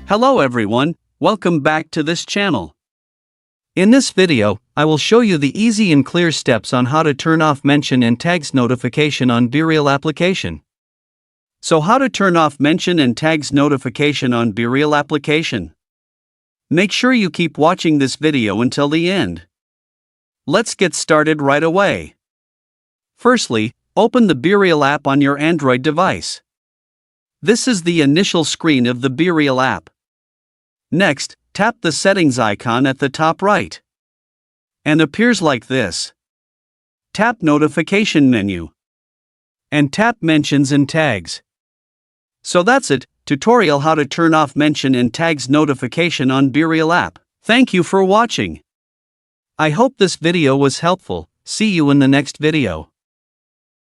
Hello everyone, welcome back to this channel. In this video, I will show you the easy and clear steps on how to turn off mention and tags notification on BeReal application. So how to turn off mention and tags notification on BeReal application? Make sure you keep watching this video until the end. Let's get started right away. Firstly, open the BeReal app on your Android device. This is the initial screen of the BeReal app. Next, tap the settings icon at the top right. And appears like this. Tap notification menu. And tap mentions and tags. So that's it, tutorial how to turn off mention and tags notification on BeReal app. Thank you for watching. I hope this video was helpful. See you in the next video.